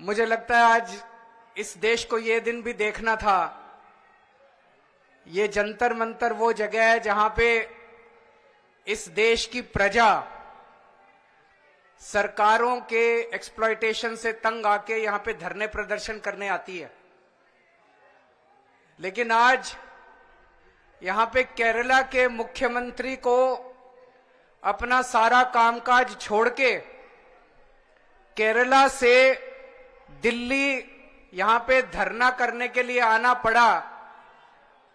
मुझे लगता है आज इस देश को ये दिन भी देखना था। ये जंतर मंतर वो जगह है जहां पे इस देश की प्रजा सरकारों के एक्सप्लॉयटेशन से तंग आके यहां पे धरने प्रदर्शन करने आती है। लेकिन आज यहां पे केरला के मुख्यमंत्री को अपना सारा कामकाज छोड़ के केरला से दिल्ली यहां पे धरना करने के लिए आना पड़ा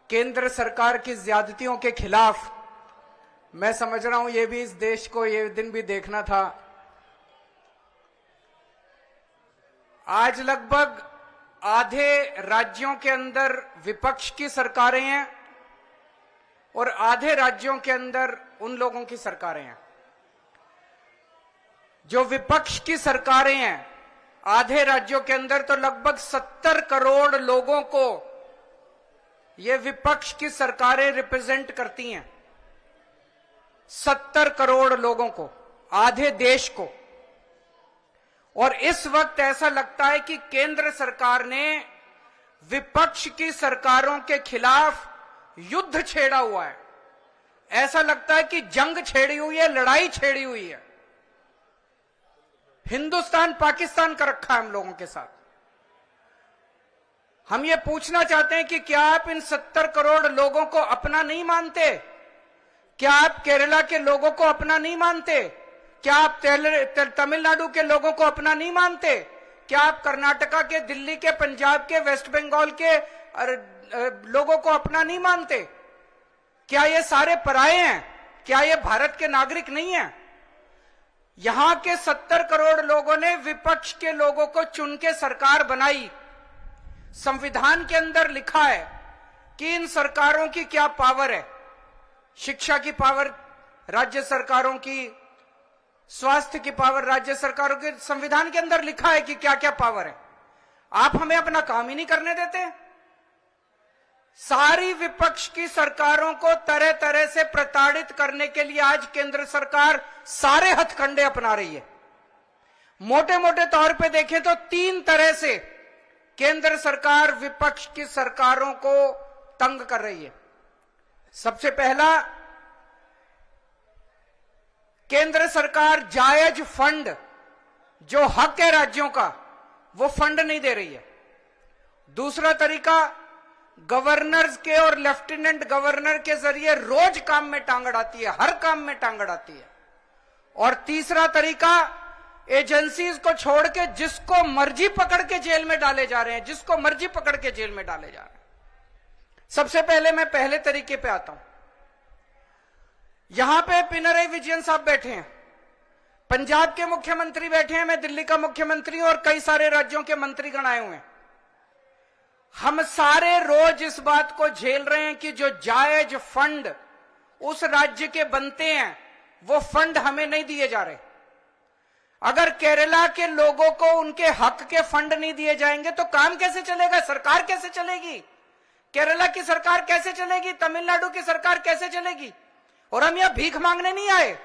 केंद्र सरकार की ज्यादतियों के खिलाफ। मैं समझ रहा हूं ये भी इस देश को ये दिन भी देखना था। आज लगभग आधे राज्यों के अंदर विपक्ष की सरकारें हैं और आधे राज्यों के अंदर उन लोगों की सरकारें हैं। जो विपक्ष की सरकारें हैं आधे राज्यों के अंदर, तो लगभग 70 करोड़ लोगों को ये विपक्ष की सरकारें रिप्रेजेंट करती हैं। 70 करोड़ लोगों को, आधे देश को। और इस वक्त ऐसा लगता है कि केंद्र सरकार ने विपक्ष की सरकारों के खिलाफ युद्ध छेड़ा हुआ है। ऐसा लगता है कि जंग छेड़ी हुई है, लड़ाई छेड़ी हुई है। हिंदुस्तान पाकिस्तान का रखा है हम लोगों के साथ। हम ये पूछना चाहते हैं कि क्या आप इन 70 करोड़ लोगों को अपना नहीं मानते? क्या आप केरला के लोगों को अपना नहीं मानते? क्या आप तमिलनाडु के लोगों को अपना नहीं मानते? क्या आप कर्नाटका के, दिल्ली के, पंजाब के, वेस्ट बंगाल के लोगों को अपना नहीं मानते? क्या ये सारे पराये हैं? क्या ये भारत के नागरिक नहीं हैं? यहां के 70 करोड़ लोगों ने विपक्ष के लोगों को चुन के सरकार बनाई। संविधान के अंदर लिखा है कि इन सरकारों की क्या पावर है। शिक्षा की पावर राज्य सरकारों की, स्वास्थ्य की पावर राज्य सरकारों की। संविधान के अंदर लिखा है कि क्या क्या पावर है। आप हमें अपना काम ही नहीं करने देते। सारी विपक्ष की सरकारों को तरह तरह से प्रताड़ित करने के लिए आज केंद्र सरकार सारे हथकंडे अपना रही है। मोटे मोटे तौर पे देखें तो 3 तरह से केंद्र सरकार विपक्ष की सरकारों को तंग कर रही है। सबसे पहला, केंद्र सरकार जायज फंड, जो हक है राज्यों का, वो फंड नहीं दे रही है। दूसरा तरीका, गवर्नर्स के और लेफ्टिनेंट गवर्नर के जरिए रोज काम में टांग अड़ाती है, हर काम में टांग अड़ाती है। और तीसरा तरीका, एजेंसीज को छोड़ के जिसको मर्जी पकड़ के जेल में डाले जा रहे हैं, जिसको मर्जी पकड़ के जेल में डाले जा रहे हैं। सबसे पहले मैं पहले तरीके पे आता हूं। यहां पे पिनरई विजयन साहब बैठे हैं, पंजाब के मुख्यमंत्री बैठे हैं, मैं दिल्ली का मुख्यमंत्री हूं और कई सारे राज्यों के मंत्रीगण आए हुए हैं। हम सारे रोज इस बात को झेल रहे हैं कि जो जायज फंड उस राज्य के बनते हैं वो फंड हमें नहीं दिए जा रहे। अगर केरला के लोगों को उनके हक के फंड नहीं दिए जाएंगे तो काम कैसे चलेगा? सरकार कैसे चलेगी? केरला की सरकार कैसे चलेगी? तमिलनाडु की सरकार कैसे चलेगी? और हम यहां भीख मांगने नहीं आए।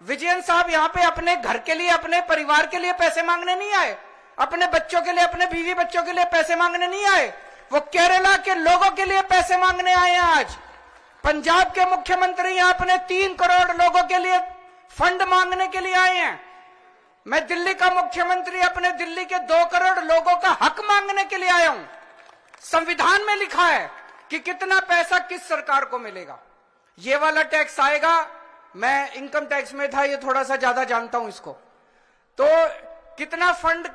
विजयन साहब यहां पे अपने घर के लिए, अपने परिवार के लिए पैसे मांगने नहीं आए, अपने बच्चों के लिए, अपने बीवी बच्चों के लिए पैसे मांगने नहीं आए। वो केरला के लोगों के लिए पैसे मांगने आए हैं। आज पंजाब के मुख्यमंत्री यहां अपने 3 करोड़ लोगों के लिए फंड मांगने के लिए आए हैं। मैं दिल्ली का मुख्यमंत्री अपने दिल्ली के 2 करोड़ लोगों का हक मांगने के लिए आया हूं। संविधान में लिखा है कि कितना पैसा किस सरकार को मिलेगा। ये वाला टैक्स आएगा, मैं इनकम टैक्स में था, ये थोड़ा सा ज्यादा जानता हूं इसको। तो कितना फंड,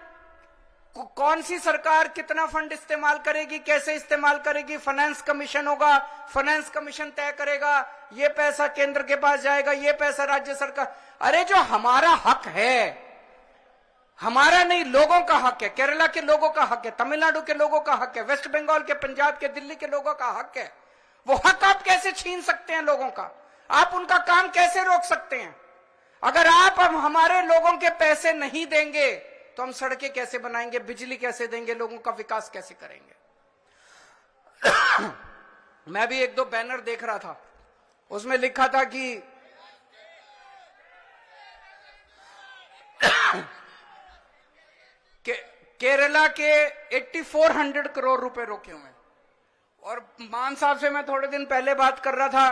कौन सी सरकार कितना फंड इस्तेमाल करेगी, कैसे इस्तेमाल करेगी, फाइनेंस कमीशन होगा, फाइनेंस कमीशन तय करेगा, ये पैसा केंद्र के पास जाएगा, ये पैसा राज्य सरकार। अरे जो हमारा हक है, हमारा नहीं, लोगों का हक है, केरला के लोगों का हक है, तमिलनाडु के लोगों का हक है, वेस्ट बंगाल के, पंजाब के, दिल्ली के लोगों का हक है। वो हक आप कैसे छीन सकते हैं लोगों का? आप उनका काम कैसे रोक सकते हैं? अगर आप अब हमारे लोगों के पैसे नहीं देंगे तो हम सड़कें कैसे बनाएंगे, बिजली कैसे देंगे, लोगों का विकास कैसे करेंगे? मैं भी 1-2 बैनर देख रहा था, उसमें लिखा था कि केरला के 8400 करोड़ रुपए रोके हुए हैं। और मान साहब से मैं थोड़े दिन पहले बात कर रहा था,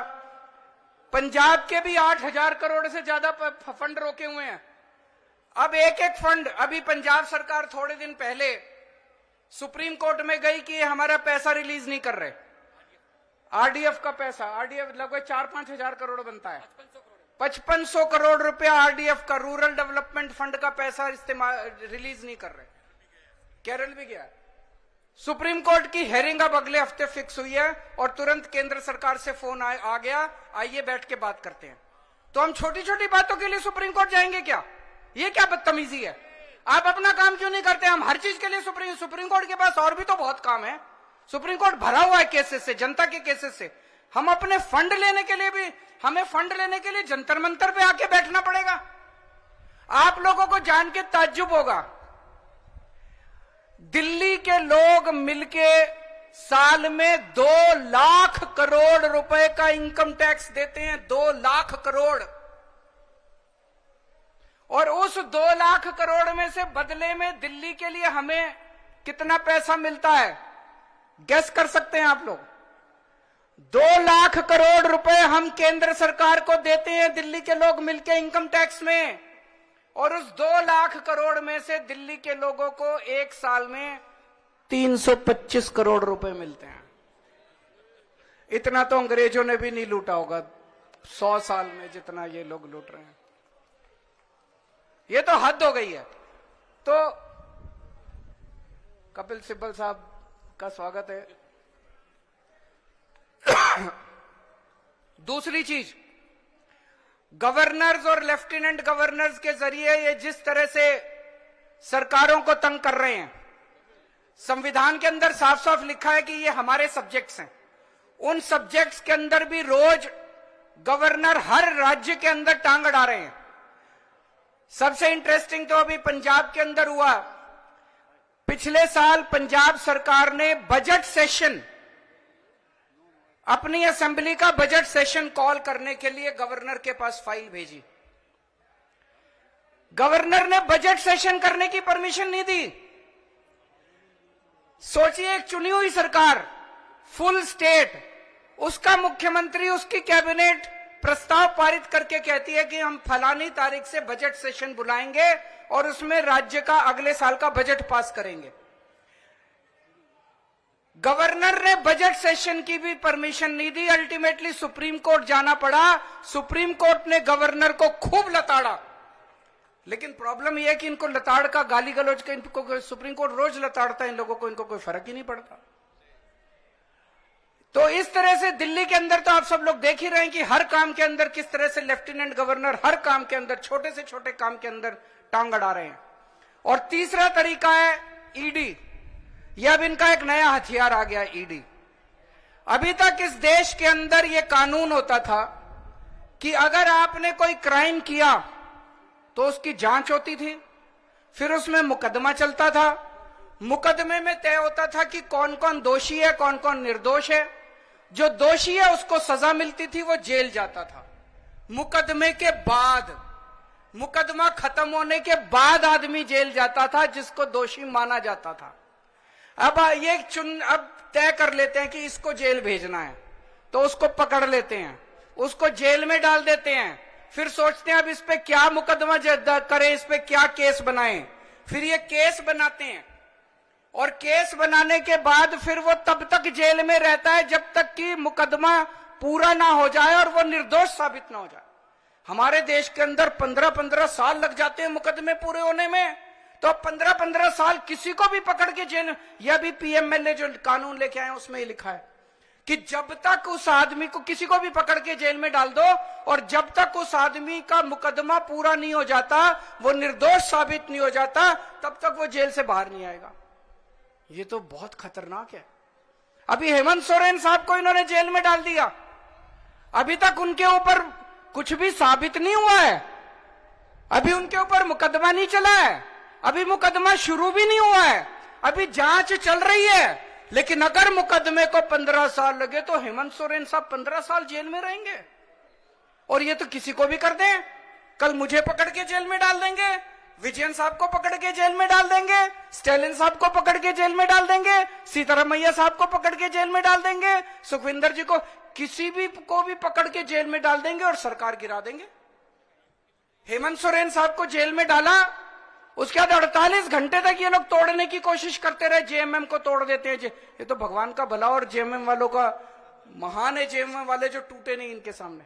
पंजाब के भी 8000 करोड़ से ज्यादा फंड रोके हुए हैं। अब एक एक फंड, अभी पंजाब सरकार थोड़े दिन पहले सुप्रीम कोर्ट में गई कि हमारा पैसा रिलीज नहीं कर रहे। आरडीएफ का पैसा, आरडीएफ लगभग 4-5 हजार करोड़ बनता है, 5500 करोड़ रुपया आरडीएफ का, रूरल डेवलपमेंट फंड का पैसा इस्तेमाल रिलीज नहीं कर रहे। केरल भी गया। सुप्रीम कोर्ट की हेयरिंग अब अगले हफ्ते फिक्स हुई है और तुरंत केंद्र सरकार से फोन आ गया, आइए बैठ के बात करते हैं। तो हम छोटी छोटी बातों के लिए सुप्रीम कोर्ट जाएंगे क्या? ये क्या बदतमीजी है? आप अपना काम क्यों नहीं करते? हम हर चीज के लिए सुप्रीम कोर्ट के पास और भी तो बहुत काम है। सुप्रीम कोर्ट भरा हुआ है केसेस से, जनता के केसेस से। हम अपने फंड लेने के लिए भी, हमें फंड लेने के लिए जंतर मंतर पे आके बैठना पड़ेगा। आप लोगों को जान के ताज्जुब होगा, दिल्ली के लोग मिलके साल में 2 लाख करोड़ रुपए का इनकम टैक्स देते हैं, 2 लाख करोड़। और उस 2 लाख करोड़ में से बदले में दिल्ली के लिए हमें कितना पैसा मिलता है, गेस कर सकते हैं आप लोग? 2 लाख करोड़ रुपए हम केंद्र सरकार को देते हैं दिल्ली के लोग मिलके इनकम टैक्स में। और उस 2 लाख करोड़ में से दिल्ली के लोगों को एक साल में 325 करोड़ रुपए मिलते हैं। इतना तो अंग्रेजों ने भी नहीं लूटा होगा 100 साल में जितना ये लोग लूट रहे हैं। ये तो हद हो गई है। तो कपिल सिब्बल साहब का स्वागत है। दूसरी चीज, गवर्नर्स और लेफ्टिनेंट गवर्नर्स के जरिए ये जिस तरह से सरकारों को तंग कर रहे हैं, संविधान के अंदर साफ साफ लिखा है कि ये हमारे सब्जेक्ट्स हैं। उन सब्जेक्ट्स के अंदर भी रोज गवर्नर हर राज्य के अंदर टांग अड़ा रहे हैं। सबसे इंटरेस्टिंग तो अभी पंजाब के अंदर हुआ। पिछले साल पंजाब सरकार ने बजट सेशन, अपनी असेंबली का बजट सेशन कॉल करने के लिए गवर्नर के पास फाइल भेजी। गवर्नर ने बजट सेशन करने की परमिशन नहीं दी। सोचिए, एक चुनी हुई सरकार, फुल स्टेट, उसका मुख्यमंत्री, उसकी कैबिनेट प्रस्ताव पारित करके कहती है कि हम फलानी तारीख से बजट सेशन बुलाएंगे और उसमें राज्य का अगले साल का बजट पास करेंगे। गवर्नर ने बजट सेशन की भी परमिशन नहीं दी। अल्टीमेटली सुप्रीम कोर्ट जाना पड़ा। सुप्रीम कोर्ट ने गवर्नर को खूब लताड़ा। लेकिन प्रॉब्लम यह है कि इनको लताड़ का, गाली गलौज का, इनको सुप्रीम कोर्ट रोज लताड़ता है इन लोगों को, इनको कोई फर्क ही नहीं पड़ता। तो इस तरह से दिल्ली के अंदर तो आप सब लोग देख ही रहे हैं कि हर काम के अंदर किस तरह से लेफ्टिनेंट गवर्नर हर काम के अंदर, छोटे से छोटे काम के अंदर टांग अड़ा रहे हैं। और तीसरा तरीका है ईडी। यह अब इनका एक नया हथियार आ गया, ईडी। अभी तक इस देश के अंदर यह कानून होता था कि अगर आपने कोई क्राइम किया तो उसकी जांच होती थी, फिर उसमें मुकदमा चलता था। मुकदमे में तय होता था कि कौन कौन दोषी है, कौन कौन निर्दोष है। जो दोषी है उसको सजा मिलती थी, वो जेल जाता था। मुकदमे के बाद, मुकदमा खत्म होने के बाद आदमी जेल जाता था जिसको दोषी माना जाता था। अब अब तय कर लेते हैं कि इसको जेल भेजना है, तो उसको पकड़ लेते हैं, उसको जेल में डाल देते हैं। फिर सोचते हैं अब इस पे क्या मुकदमा करें, इस पे क्या केस बनाएं। फिर ये केस बनाते हैं और केस बनाने के बाद फिर वो तब तक जेल में रहता है जब तक कि मुकदमा पूरा ना हो जाए और वो निर्दोष साबित ना हो जाए। हमारे देश के अंदर 15-15 साल लग जाते हैं मुकदमे पूरे होने में। तो 15-15 साल किसी को भी पकड़ के जेल, यह भी पीएमएलए जो कानून लेके आए उसमें ही लिखा है कि जब तक उस आदमी को, किसी को भी पकड़ के जेल में डाल दो और जब तक उस आदमी का मुकदमा पूरा नहीं हो जाता, वो निर्दोष साबित नहीं हो जाता, तब तक वो जेल से बाहर नहीं आएगा। ये तो बहुत खतरनाक है। अभी हेमंत सोरेन साहब को इन्होंने जेल में डाल दिया, अभी तक उनके ऊपर कुछ भी साबित नहीं हुआ है, अभी उनके ऊपर मुकदमा नहीं चला है, अभी मुकदमा शुरू भी नहीं हुआ है, अभी जांच चल रही है। लेकिन अगर मुकदमे को 15 साल लगे तो हेमंत सोरेन साहब 15 साल जेल में रहेंगे। और ये तो किसी को भी कर दें, कल मुझे पकड़ के जेल में डाल देंगे, विजयन साहब को पकड़ के जेल में डाल देंगे, स्टालिन साहब को पकड़ के जेल में डाल देंगे, सीतारामैया साहब को पकड़ के जेल में डाल देंगे, सुखविंदर जी को, किसी भी को भी पकड़ के जेल में डाल देंगे और सरकार गिरा देंगे। हेमंत सोरेन साहब को जेल में डाला, उसके बाद 48 घंटे तक ये लोग तोड़ने की कोशिश करते रहे, जेएमएम को तोड़ देते हैं। ये तो भगवान का भला और जेएमएम वालों का महान है, जेएमएम वाले जो टूटे नहीं इनके सामने।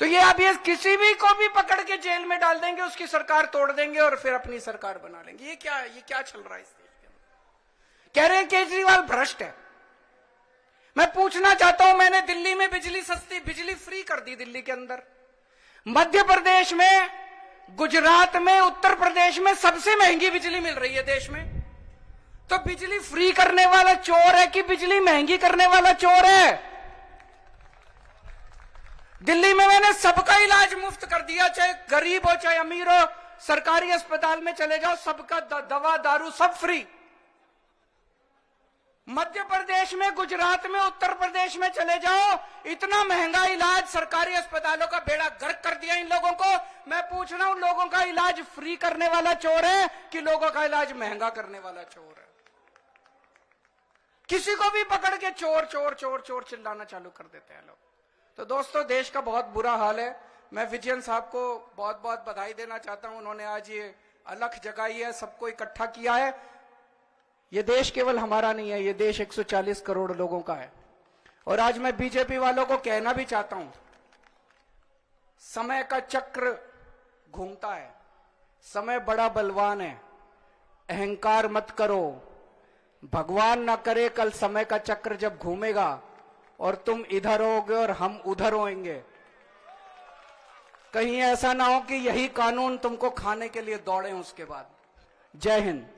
तो ये अब ये किसी भी को भी पकड़ के जेल में डाल देंगे, उसकी सरकार तोड़ देंगे और फिर अपनी सरकार बना लेंगे। ये क्या चल रहा है इस देश के अंदर? कह रहे हैं केजरीवाल भ्रष्ट है। मैं पूछना चाहता हूं, मैंने दिल्ली में बिजली सस्ती, बिजली फ्री कर दी दिल्ली के अंदर, मध्य प्रदेश में, गुजरात में, उत्तर प्रदेश में सबसे महंगी बिजली मिल रही है देश में। तो बिजली फ्री करने वाला चोर है कि बिजली महंगी करने वाला चोर है? दिल्ली में मैंने सबका इलाज मुफ्त कर दिया, चाहे गरीब हो चाहे अमीर हो, सरकारी अस्पताल में चले जाओ, सबका दवा दारू सब फ्री। मध्य प्रदेश में, गुजरात में, उत्तर प्रदेश में चले जाओ, इतना महंगा इलाज, सरकारी अस्पतालों का बेड़ा गर्क कर दिया इन लोगों को। मैं पूछ रहा हूं, लोगों का इलाज फ्री करने वाला चोर है कि लोगों का इलाज महंगा करने वाला चोर है? किसी को भी पकड़ के चोर चोर चोर चोर चिल्लाना चालू कर देते हैं लोग। तो दोस्तों, देश का बहुत बुरा हाल है। मैं विजयन साहब को बहुत बहुत बधाई देना चाहता हूं, उन्होंने आज ये अलख जगाई है, सबको इकट्ठा किया है। ये देश केवल हमारा नहीं है, ये देश 140 करोड़ लोगों का है। और आज मैं बीजेपी वालों को कहना भी चाहता हूं, समय का चक्र घूमता है, समय बड़ा बलवान है, अहंकार मत करो। भगवान ना करे कल समय का चक्र जब घूमेगा और तुम इधर होगे और हम उधर होंगे, कहीं ऐसा ना हो कि यही कानून तुमको खाने के लिए दौड़े उसके बाद। जय हिंद।